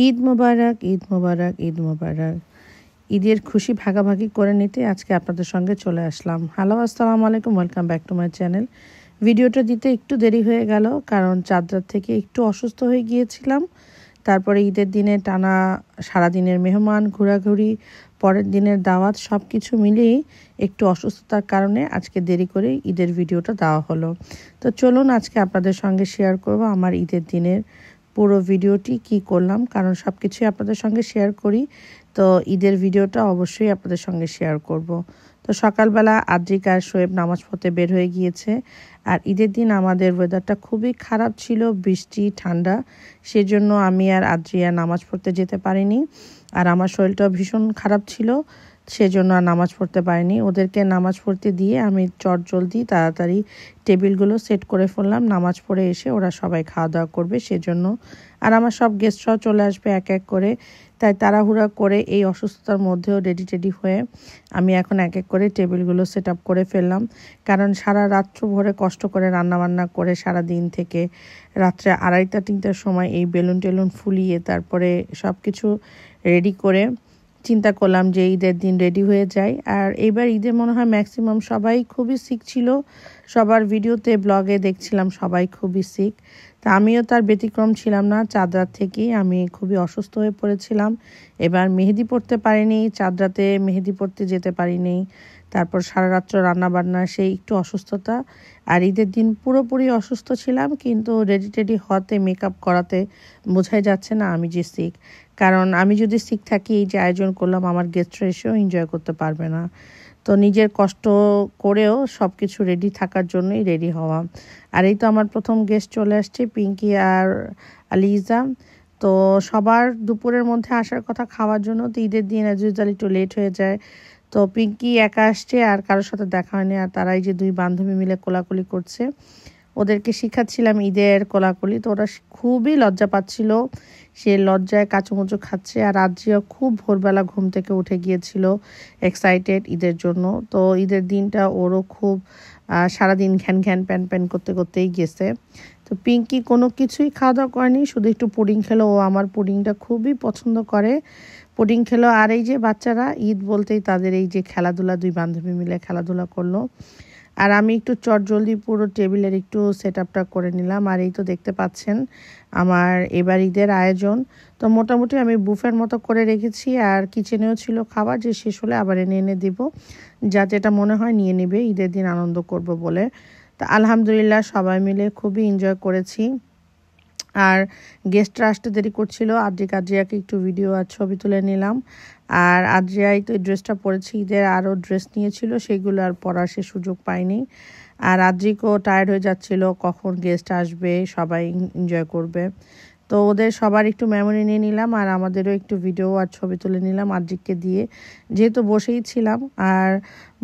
ঈদ মোবারক, ঈদ মোবারক, ঈদ মোবারক। ঈদের খুশি ভাগাভাগি করে নিতে আজকে আপনাদের সঙ্গে চলে আসলাম। হ্যালো, আসসালামু আলাইকুম, welcome back to my channel. ভিডিওটা দিতে একটু দেরি হয়ে গেল, কারণ চাঁদ রাত থেকে একটু অসুস্থ হয়ে গিয়েছিলাম। তারপরে ঈদের দিনে টানা সারাদিনের মেহমান, ঘোরাঘুরি, পরের দিনের দাওয়াত, সব কিছু মিলিয়েই একটু অসুস্থতার কারণে আজকে দেরি করে ঈদের ভিডিওটা দেওয়া হলো। তো চলুন আজকে আপনাদের সঙ্গে শেয়ার করব আমার ঈদের দিনের পুরো ভিডিওটি কি করলাম, কারণ সব কিছুই আপনাদের সঙ্গে শেয়ার করি। তো ঈদের ভিডিওটা অবশ্যই আপনাদের সঙ্গে শেয়ার করব। তো সকালবেলা আদ্রিকা আর শোয়েব নামাজ পড়তে বের হয়ে গিয়েছে। আর ঈদের দিন আমাদের ওয়েদারটা খুবই খারাপ ছিল, বৃষ্টি ঠান্ডা, সেজন্য আমি আর আদ্রিয়া নামাজ পড়তে যেতে পারিনি। আর আমার শরীরটাও ভীষণ খারাপ ছিল, সেজন্য আর নামাজ পড়তে পারিনি। ওদেরকে নামাজ পড়তে দিয়ে আমি চটজলদি তাড়াতাড়ি টেবিলগুলো সেট করে ফেললাম। নামাজ পড়ে এসে ওরা সবাই খাওয়া দাওয়া করবে সেজন্য। আর আমার সব গেস্টরাও চলে আসবে এক এক করে, তাই তাড়াহুড়া করে এই অসুস্থতার মধ্যেও রেডি হয়ে আমি এখন এক এক করে টেবিলগুলো সেট আপ করে ফেললাম। কারণ সারা রাত্র ভরে কষ্ট করে রান্নাবান্না করে সারা দিন থেকে রাত্রে 2:30-3টার সময় এই বেলুন টেলুন ফুলিয়ে তারপরে সব কিছু রেডি করে চিন্তা করলাম যে ঈদের দিন রেডি হয়ে যাই। আর এইবার ঈদে মনে হয় ম্যাক্সিমাম সবাই খুবই সিক ছিল, সবার ভিডিওতে ব্লগে দেখছিলাম সবাই খুবই সিক। তা আমিও তার ব্যতিক্রম ছিলাম না। চাঁদ রাত থেকেই আমি খুবই অসুস্থ হয়ে পড়েছিলাম। এবার মেহেদি পড়তে পারিনি, চাঁদ রাতে মেহেদি পড়তে যেতে পারিনি। তারপর সারা রাত্র রান্নাবান্না, সেই একটু অসুস্থতা। আর ঈদের দিন পুরোপুরি অসুস্থ ছিলাম, কিন্তু রেডি হওয়াতে, মেকআপ করাতে বোঝাই যাচ্ছে না আমি যে সিক। কারণ আমি যদি সিক থাকি, এই যে আয়োজন করলাম, আমার গেস্টরা এসেও এনজয় করতে পারবে না। তো নিজের কষ্ট করেও সব কিছু রেডি থাকার জন্যই রেডি হওয়া। আর এই তো আমার প্রথম গেস্ট চলে আসছে, পিঙ্কি আর আলিজা। তো সবার দুপুরের মধ্যে আসার কথা খাওয়ার জন্য। তো ঈদের দিন অ্যাজ ইউজুয়াল একটু লেট হয়ে যায়। তো পিঙ্কি একা আসছে, আর কারোর সাথে দেখা হয়নি। আর তারাই যে দুই বান্ধবী মিলে কোলাকুলি করছে, ওদেরকে শিখাচ্ছিলাম ঈদের কোলাকুলি। তো ওরা খুবই লজ্জা পাচ্ছিল, সে লজ্জায় কাচুমুচু খাচ্ছে। আর আদ্রিয়া খুব ভোরবেলা ঘুম থেকে উঠে গিয়েছিল, এক্সাইটেড ঈদের জন্য। তো ঈদের দিনটা ওরও খুব সারাদিন ঘ্যান ঘ্যান প্যান প্যান করতেই গেছে। তো পিঙ্কি কোনো কিছুই খাওয়া দাওয়া করেনি, শুধু একটু পুডিং খেলো। ও আমার পুডিংটা খুবই পছন্দ করে, পুডিং খেলো। আর এই যে বাচ্চারা ঈদ বলতেই তাদের এই যে খেলাধুলা, দুই বান্ধবী মিলে খেলাধুলা করলো। আর আমি একটু চটজলদি পুরো টেবিলের একটু সেট আপটা করে নিলাম। আর এই তো দেখতে পাচ্ছেন আমার এবার ঈদের আয়োজন। তো মোটামুটি আমি বুফের মতো করে রেখেছি। আর কিচেনেও ছিল খাবার, যে শেষ হলে আবার এনে দিব, যা যেটা মনে হয় নিয়ে নেবে, ঈদের দিন আনন্দ করব বলে। তো আলহামদুলিল্লাহ সবাই মিলে খুবই এনজয় করেছি। আর গেস্টরা আসতে দেরি করছিল, আদ্রিয়াকে একটু ভিডিও আর ছবি তুলে নিলাম। আর আদ্রিয়াই তো এই ড্রেসটা পরেছি, ঈদের আরও ড্রেস নিয়েছিল, সেগুলো আর পরার সে সুযোগ পাইনি। আর আদ্রিকও টায়ার্ড হয়ে যাচ্ছিল, কখন গেস্ট আসবে, সবাই এনজয় করবে। তো ওদের সবার একটু মেমোরি নিয়ে নিলাম, আর আমাদেরও একটু ভিডিও আর ছবি তুলে নিলাম আদ্রিককে দিয়ে, যেহেতু বসেই ছিলাম। আর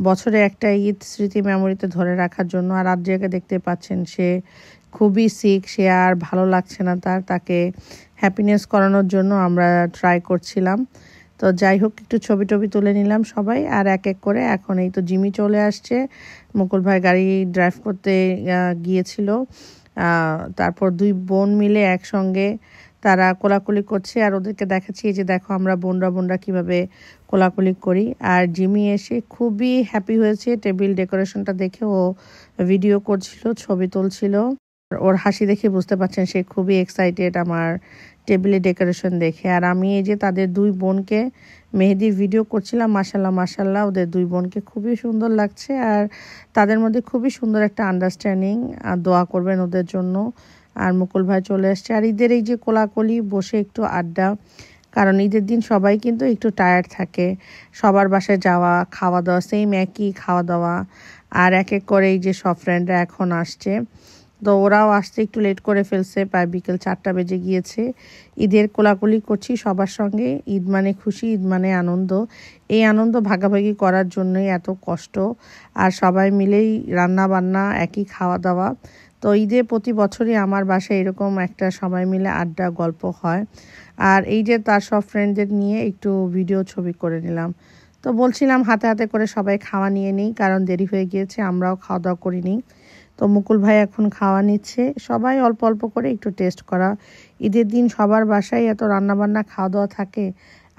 বছরে একটা ঈদ স্মৃতি মেমোরিতে ধরে রাখার জন্য। আর আদ্রিয়াকে দেখতে পাচ্ছেন, সে খুবই সিক, সে আর ভালো লাগছে না তাকে হ্যাপিনেস করানোর জন্য আমরা ট্রাই করছিলাম। তো যাই হোক, একটু ছবি টবি তুলে নিলাম সবাই। আর এক এক করে এখন এই তো জিমি চলে আসছে, মুকুল ভাই গাড়ি ড্রাইভ করতে গিয়েছিল। তারপর দুই বোন মিলে একসঙ্গে তারা কোলাকুলি করছে। আর ওদেরকে দেখাচ্ছি, যে দেখো আমরা বোনরা কিভাবে কোলাকুলি করি। আর জিমি এসে খুবই হ্যাপি হয়েছে টেবিল ডেকোরেশনটা দেখে, ও ভিডিও করছিল, ছবি তুলছিল। ওর হাসি দেখে বুঝতে পারছেন সে খুবই এক্সাইটেড আমার টেবিলে ডেকোরেশন দেখে। আর আমি এই যে তাদের দুই বোনকে মেহেদির ভিডিও করছিলাম। মাশাল্লাহ ওদের দুই বোনকে খুবই সুন্দর লাগছে। আর তাদের মধ্যে খুবই সুন্দর একটা আন্ডারস্ট্যান্ডিং। দোয়া করবেন ওদের জন্য। আর মুকুল ভাই চলে আসছে। আর ঈদের এই যে কোলাকুলি, বসে একটু আড্ডা, কারণ ঈদের দিন সবাই কিন্তু একটু টায়ার্ড থাকে, সবার বাসায় যাওয়া, খাওয়া দাওয়া, সেম একই খাওয়া দাওয়া। আর এক এক করে এই যে সব ফ্রেন্ডরা এখন আসছে। তো ওরাও আসতে একটু লেট করে ফেলছে, প্রায় বিকেল 4টা বেজে গিয়েছে। ঈদের কোলাকুলি করছি সবার সঙ্গে। ঈদ মানে খুশি, ঈদ মানে আনন্দ। এই আনন্দ ভাগাভাগি করার জন্যই এত কষ্ট। আর সবাই মিলেই রান্না বান্না, একই খাওয়া দাওয়া। তো ঈদে প্রতি বছরই আমার বাসায় এরকম একটা সবাই মিলে আড্ডা, গল্প হয়। আর এই যে তার সব ফ্রেন্ডদের নিয়ে একটু ভিডিও ছবি করে নিলাম। তো বলছিলাম হাতে হাতে করে সবাই খাওয়া নিয়ে নিই, কারণ দেরি হয়ে গিয়েছে, আমরাও খাওয়া দাওয়া করিনি। তো মুকুল ভাই এখন খাওয়া নিচ্ছে, সবাই অল্প অল্প করে একটু টেস্ট করা। ঈদের দিন সবার বাসায় এত রান্নাবান্না খাওয়া দাওয়া থাকে,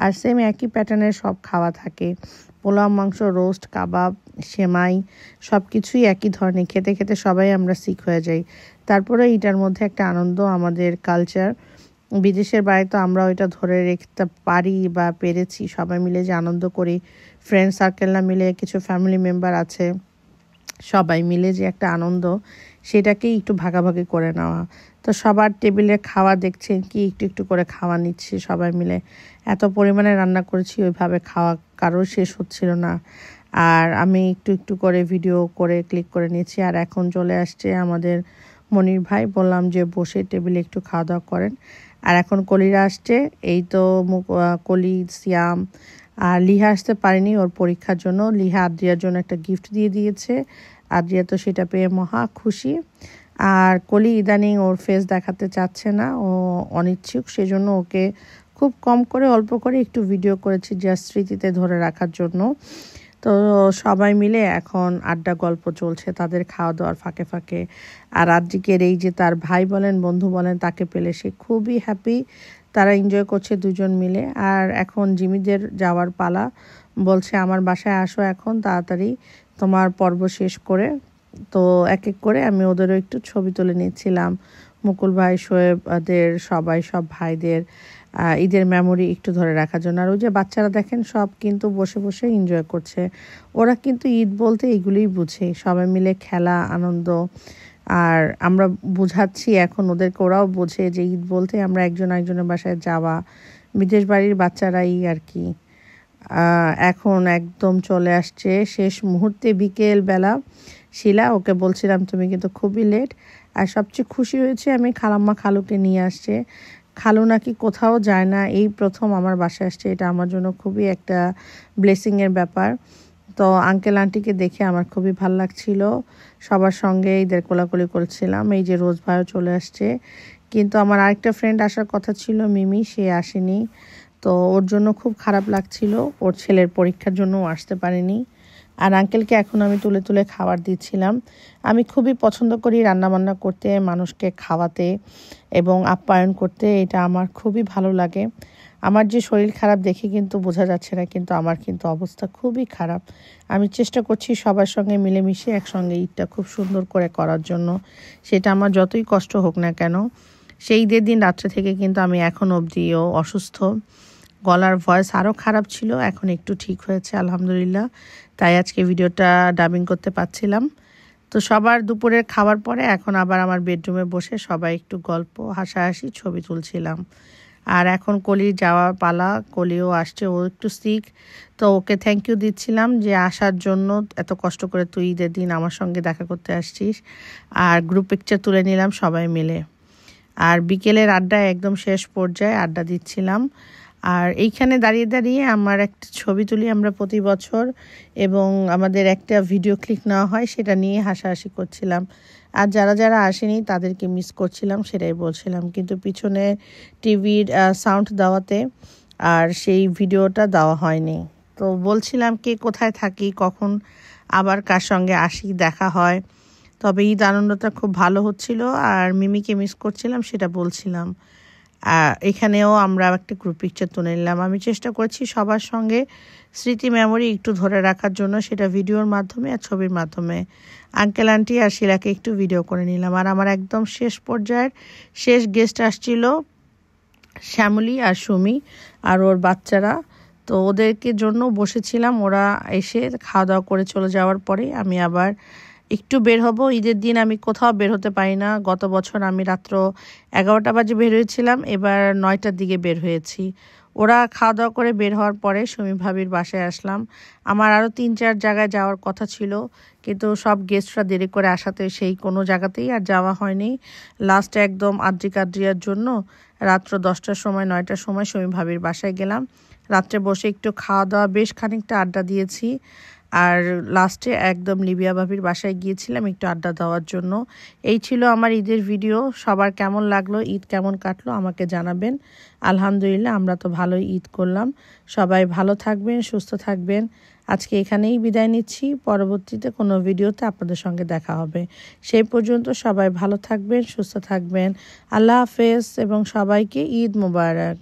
আর সেম একই প্যাটার্নের সব খাওয়া থাকে। পোলাও, মাংস, রোস্ট, কাবাব, সেমাই সব কিছুই একই ধরনের, খেতে খেতে সবাই আমরা সিক হয়ে যাই। তারপরে এটার মধ্যে একটা আনন্দ, আমাদের কালচার। বিদেশের বাইরে তো আমরা ওইটা ধরে রাখতে পারি বা পেরেছি, সবাই মিলে যে আনন্দ করি, ফ্রেন্ড সার্কেল না মিলে কিছু ফ্যামিলি মেম্বার আছে, সবাই মিলে যে একটা আনন্দ, সেটাকেই একটু ভাগাভাগি করে নেওয়া। তো সবার টেবিলে খাওয়া দেখছেন কি একটু একটু করে খাওয়া নিচ্ছে সবাই মিলে। এত পরিমাণে রান্না করেছি, ওইভাবে খাওয়া কারোর শেষ হচ্ছিল না। আর আমি একটু একটু করে ভিডিও করে ক্লিক করে নিয়েছি। আর এখন চলে আসছে আমাদের মনির ভাই, বললাম যে বসে টেবিলে একটু খাওয়া দাওয়া করেন। আর এখন কলিরা আসছে, এই তো কলি, সিয়াম আর লিহা আসতে পারেনি ওর পরীক্ষার জন্য। লিহা আদ্রিয়ার জন্য একটা গিফট দিয়ে দিয়েছে, আদ্রিয়া তো সেটা পেয়ে মহা খুশি। আর কলি ইদানিং ওর ফেস দেখাতে চাচ্ছে না, ও অনিচ্ছুক, সেজন্য ওকে খুব কম করে অল্প করে একটু ভিডিও করেছি জাস্ট স্মৃতিতে ধরে রাখার জন্য। তো সবাই মিলে এখন আড্ডা গল্প চলছে তাদের খাওয়া দাওয়ার ফাঁকে ফাঁকে। আর আদ্রিকের এই যে তার ভাই বলেন বন্ধু বলেন তাকে পেলে সে খুবই হ্যাপি, তারা এনজয় করছে দুজন মিলে। আর এখন জিমিদের যাওয়ার পালা, বলছে আমার বাসায় আসো এখন তাড়াতাড়ি তোমার পর্ব শেষ করে। তো এক এক করে আমি ওদেরও একটু ছবি তুলে নিচ্ছিলাম, মুকুল ভাই, শোয়েবদের, সবাই সব ভাইদের ঈদের মেমোরি একটু ধরে রাখার জন্য। আর ওই যে বাচ্চারা দেখেন সব কিন্তু বসে বসে এনজয় করছে, ওরা কিন্তু ঈদ বলতে এগুলোই বুঝে, সবাই মিলে খেলা, আনন্দ। আর আমরা বুঝাচ্ছি এখন ওদেরকে, ওরাও বোঝে যে ঈদ বলতে আমরা একজন একজনের বাসায় যাওয়া, বিদেশ বাড়ির বাচ্চারাই আর কি। এখন একদম চলে আসছে শেষ মুহূর্তে, বিকেল বেলা। শিলা, ওকে বলছিলাম তুমি কিন্তু খুবই লেট। আর সবচেয়ে খুশি হয়েছে আমি খালাম্মা খালুকে নিয়ে আসছে, খালু নাকি কোথাও যায় না, এই প্রথম আমার বাসায় আসছে, এটা আমার জন্য খুবই একটা ব্লেসিংয়ের ব্যাপার। তো আঙ্কেল আন্টিকে দেখে আমার খুবই ভালো লাগছিল, সবার সঙ্গে ঈদের কোলাকুলি করছিলাম। এই যে রোজ ভাইও চলে আসছে, কিন্তু আমার আরেকটা ফ্রেন্ড আসার কথা ছিল, মিমি, সে আসেনি। তো ওর জন্য খুব খারাপ লাগছিল, ওর ছেলের পরীক্ষার জন্য আসতে পারেনি। আর আঙ্কেলকে এখন আমি তুলে তুলে খাবার দিচ্ছিলাম। আমি খুবই পছন্দ করি রান্নাবান্না করতে, মানুষকে খাওয়াতে এবং আপ্যায়ন করতে, এটা আমার খুবই ভালো লাগে। আমার যে শরীর খারাপ দেখে কিন্তু বোঝা যাচ্ছে না, কিন্তু আমার কিন্তু অবস্থা খুবই খারাপ। আমি চেষ্টা করছি সবার সঙ্গে মিলেমিশে একসঙ্গে ঈদটা খুব সুন্দর করে করার জন্য, সেটা আমার যতই কষ্ট হোক না কেন। সেই ঈদের দিন রাত্রে থেকে কিন্তু আমি এখন অবধিও অসুস্থ, গলার ভয়েস আরও খারাপ ছিল, এখন একটু ঠিক হয়েছে আলহামদুলিল্লাহ, তাই আজকে ভিডিওটা ডাবিং করতে পারছিলাম। তো সবার দুপুরের খাবার পরে এখন আবার আমার বেডরুমে বসে সবাই একটু গল্প, হাসাহাসি, ছবি তুলছিলাম। আর এখন কলির যাওয়ার পালা, কলিও আসছে, ও একটু সিক, তো ওকে থ্যাংক ইউ দিচ্ছিলাম যে আসার জন্য, এত কষ্ট করে তুই ঈদের দিন আমার সঙ্গে দেখা করতে আসছিস। আর গ্রুপ পিকচার তুলে নিলাম সবাই মিলে। আর বিকেলের আড্ডা একদম শেষ পর্যায়ে আড্ডা দিচ্ছিলাম। আর এইখানে দাঁড়িয়ে দাঁড়িয়ে আমার একটা ছবি তুলি আমরা প্রতি বছর, এবং আমাদের একটা ভিডিও ক্লিক নেওয়া হয়, সেটা নিয়ে হাসাহাসি করছিলাম। আর যারা যারা আসেনি তাদেরকে মিস করছিলাম, সেটাই বলছিলাম, কিন্তু পিছনে টিভির সাউন্ড দেওয়াতে আর সেই ভিডিওটা দেওয়া হয়নি। তো বলছিলাম কে কোথায় থাকি, কখন আবার কার সঙ্গে আসি, দেখা হয়। তবে ঈদ আনন্দটা খুব ভালো হচ্ছিল, আর মিমিকে মিস করছিলাম সেটা বলছিলাম। এখানেও আমরা একটা গ্রুপ পিকচার তুলে নিলাম। আমি চেষ্টা করছি সবার সঙ্গে স্মৃতি মেমোরি একটু ধরে রাখার জন্য, সেটা ভিডিওর মাধ্যমে আর ছবির মাধ্যমে। আঙ্কেল আন্টি আর শিলাকে একটু ভিডিও করে নিলাম। আর আমার একদম শেষ পর্যায়ের শেষ গেস্ট আসছিল শ্যামলী আর সুমি আর ওর বাচ্চারা, তো ওদেরকে জন্য বসেছিলাম। ওরা এসে খাওয়া দাওয়া করে চলে যাওয়ার পরে আমি আবার একটু বের হব। ঈদের দিন আমি কোথাও বের হতে পারি না, গত বছর আমি রাত্র 11টা বাজে বের হয়েছিলাম, এবার 9টার দিকে বের হয়েছি। ওরা খাওয়া দাওয়া করে বের হওয়ার পরে সুমি ভাবির বাসায় আসলাম। আমার আরও 3-4 জায়গায় যাওয়ার কথা ছিল, কিন্তু সব গেস্টরা দেরি করে আসাতে সেই কোনো জায়গাতেই আর যাওয়া হয়নি। লাস্টে একদম আদ্রিয়ার জন্য রাত্র 10টার সময় 9টার সময় সুমি ভাবির বাসায় গেলাম। রাত্রে বসে একটু খাওয়া দাওয়া, বেশ খানিকটা আড্ডা দিয়েছি। আর লাস্টে একদম লিবিয়া ভাবির বাসায় গিয়েছিলাম একটু আড্ডা দেওয়ার জন্য। এই ছিল আমার ঈদের ভিডিও। সবার কেমন লাগলো, ঈদ কেমন কাটলো আমাকে জানাবেন। আলহামদুলিল্লাহ আমরা তো ভালোই ঈদ করলাম। সবাই ভালো থাকবেন, সুস্থ থাকবেন। আজকে এখানেই বিদায় নিচ্ছি। পরবর্তীতে কোনো ভিডিওতে আপনাদের সঙ্গে দেখা হবে। সেই পর্যন্ত সবাই ভালো থাকবেন, সুস্থ থাকবেন। আল্লাহ হাফেজ এবং সবাইকে ঈদ মোবারক।